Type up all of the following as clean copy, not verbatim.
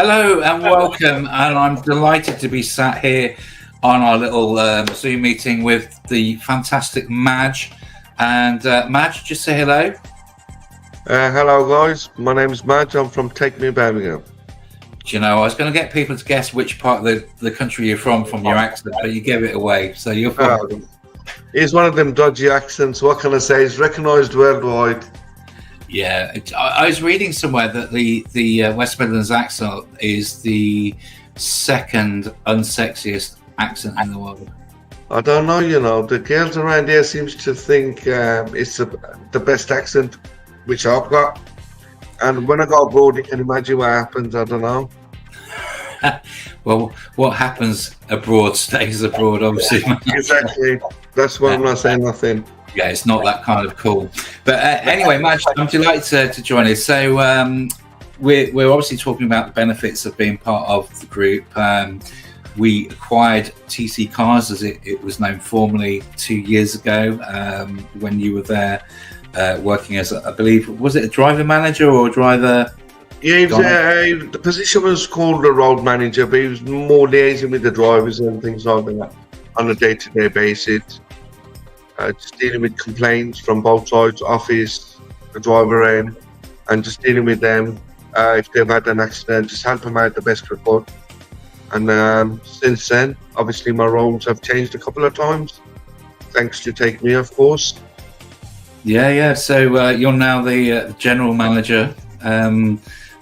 Hello and welcome, and I'm delighted to be sat here on our little Zoom meeting with the fantastic Madge. And Madge, just say hello. Hello guys, my name is Madge, I'm from Birmingham. Do you know, I was going to get people to guess which part of the country you're from your accent, but you gave it away, so you're from... It's one of them dodgy accents, what can I say, it's recognised worldwide. Yeah, I was reading somewhere that the West Midlands accent is the second unsexiest accent in the world. I don't know, the girls around here seems to think it's the best accent which I've got. And when I go abroad, you can imagine what happens, I don't know. Well, what happens abroad stays abroad, obviously. Exactly, that's why I'm not saying nothing. Yeah, it's not that kind of cool. But anyway, Madge, I'm delighted to join us. So we're obviously talking about the benefits of being part of the group. We acquired TC Cars, as it was known formerly, 2 years ago, when you were there working as, I believe, was it a driver manager or a driver? Yeah, the position was called a road manager, but he was more liaising with the drivers and things like that on a day-to-day basis. Just dealing with complaints from both sides, office, the driver end, and just dealing with them. If they've had an accident, just help them out the best we could. And since then, obviously my roles have changed a couple of times, thanks to Take Me, of course. Yeah. So you're now the general manager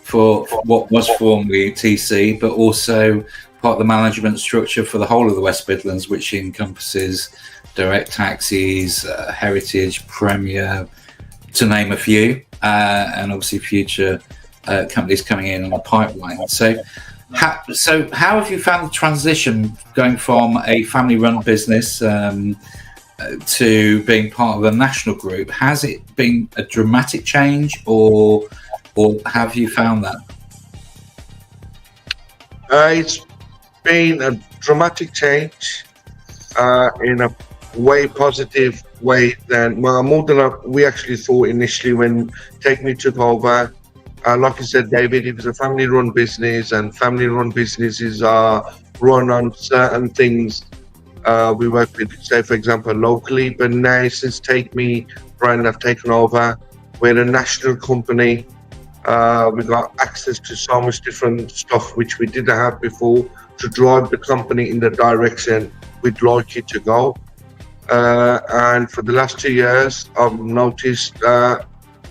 for what was formerly TC, but also part of the management structure for the whole of the West Midlands, which encompasses direct taxis, Heritage, Premier, to name a few, and obviously future companies coming in on the pipeline. So how have you found the transition going from a family-run business to being part of a national group? Has it been a dramatic change, or have you found that? It's been a dramatic change in a way positive way than more than we actually thought initially when Take Me took over. Like you said, David, it was a family-run business, and family-run businesses are run on certain things. We work with, say, for example, locally, but now since Take Me brand have taken over, we're a national company. We've got access to so much different stuff which we didn't have before to drive the company in the direction we'd like it to go. And for the last 2 years, I've noticed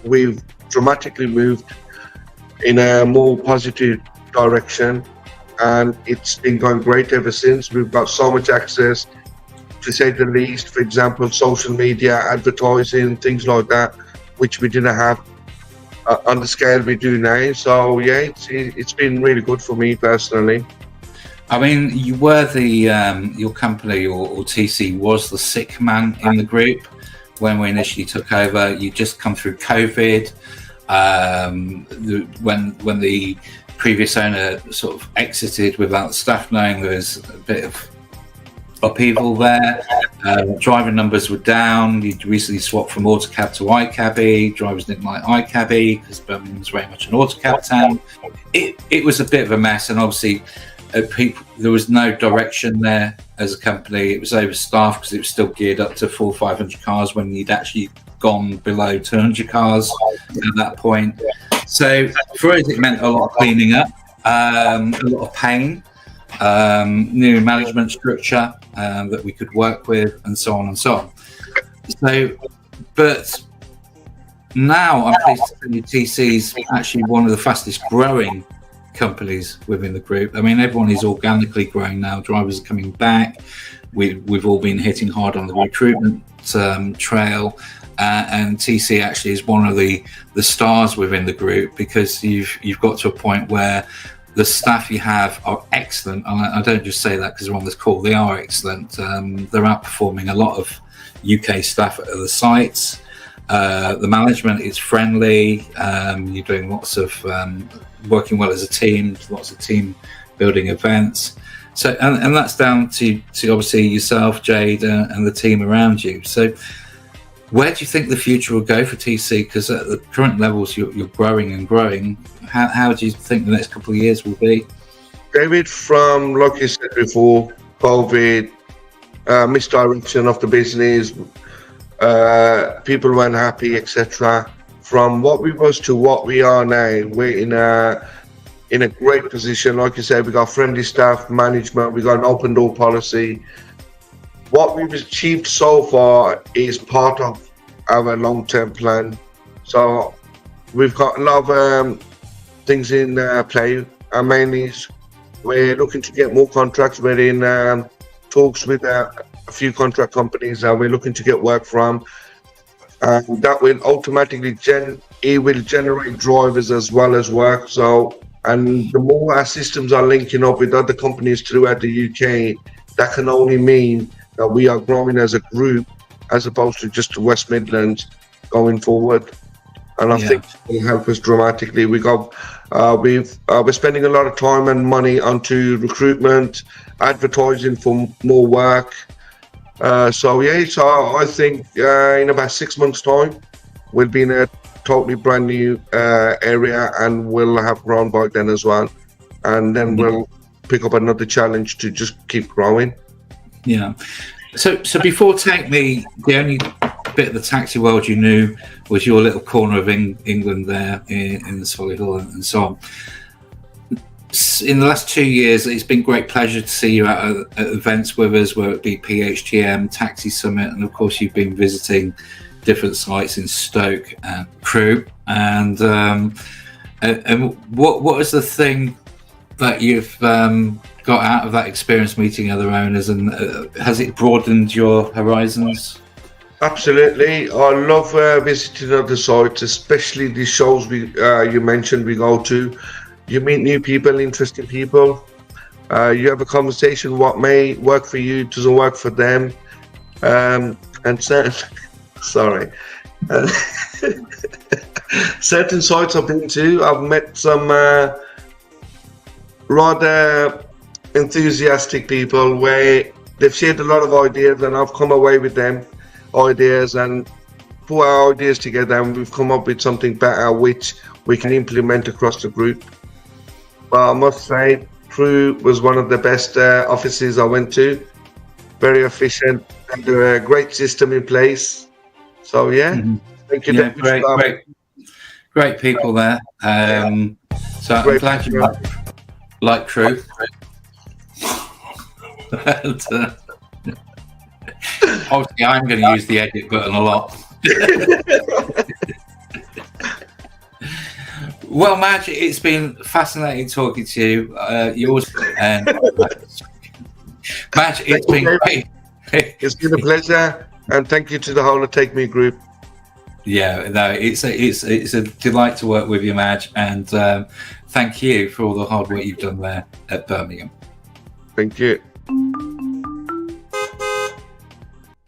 we've dramatically moved in a more positive direction, and it's been going great ever since. We've got so much access, to say the least. For example, social media, advertising, things like that, which we didn't have on the scale we do now. So yeah, it's been really good for me personally. I mean, you were your company or TC was the sick man in the group when we initially took over. You just come through COVID. When the previous owner sort of exited without the staff knowing, there was a bit of upheaval there. Driver numbers were down. You'd recently swapped from autocab to iCabby. Drivers didn't like iCabby because Birmingham was very much an autocab town. It was a bit of a mess, and obviously there was no direction there as a company. It was overstaffed because it was still geared up to 400 or 500 cars when you'd actually gone below 200 cars at that point. So for us, it meant a lot of cleaning up, a lot of pain, new management structure that we could work with, and so on and so on. So, but now I'm pleased to tell you TC's actually one of the fastest growing companies within the group. I mean, everyone is organically growing now. Drivers are coming back. We've all been hitting hard on the recruitment trail, and TC actually is one of the stars within the group, because you've got to a point where the staff you have are excellent. And I don't just say that because they're on this call. They are excellent. They're outperforming a lot of UK staff at other sites. The management is friendly. You're doing lots of working well as a team, lots of team building events. So, and that's down to obviously yourself, Jade, and the team around you. So Where do you think the future will go for TC? Because at the current levels, you're growing and growing. How do you think the next couple of years will be? David, from like you said before, COVID, misdirection of the business, people weren't happy, etc. From what we was to what we are now, we're in a great position. Like you said, we got friendly staff, management, we got an open door policy. What we've achieved so far is part of our long-term plan. So we've got a lot of things in play. Our main is we're looking to get more contracts. We're in talks with a few contract companies that we're looking to get work from. That will automatically generate drivers as well as work. So, and the more our systems are linking up with other companies throughout the UK, that can only mean that we are growing as a group as opposed to just the West Midlands going forward. And I think it will help us dramatically. We're spending a lot of time and money onto recruitment, advertising for more work. So I think in about 6 months' time, we'll be in a totally brand new area, and we'll have grown by then as well. And then we'll pick up another challenge to just keep growing. Yeah. So before Take Me, the only bit of the taxi world you knew was your little corner of England there in the Solihull and so on. In the last 2 years, it's been great pleasure to see you at events with us, whether it be PHGM, Taxi Summit, and of course you've been visiting different sites in Stoke and Crewe. And what is the thing that you've got out of that experience meeting other owners, and has it broadened your horizons? Absolutely. I love visiting other sites, especially the shows you mentioned we go to. You meet new people, interesting people. You have a conversation. What may work for you doesn't work for them. And certain sites I've been to, I've met some rather enthusiastic people where they've shared a lot of ideas, and I've come away with them ideas and put our ideas together, and we've come up with something better which we can implement across the group. But I must say, Crewe was one of the best offices I went to. Very efficient, and a great system in place. So thank you. Great people there. So I'm glad you like Crewe. And, obviously, I'm going to use the edit button a lot. Well, Madge, it's been fascinating talking to you. Madge, it's been great. It's been a pleasure, and thank you to the whole of Take Me group. Yeah, no, it's a delight to work with you, Madge, and thank you for all the hard work you've done there at Birmingham. Thank you.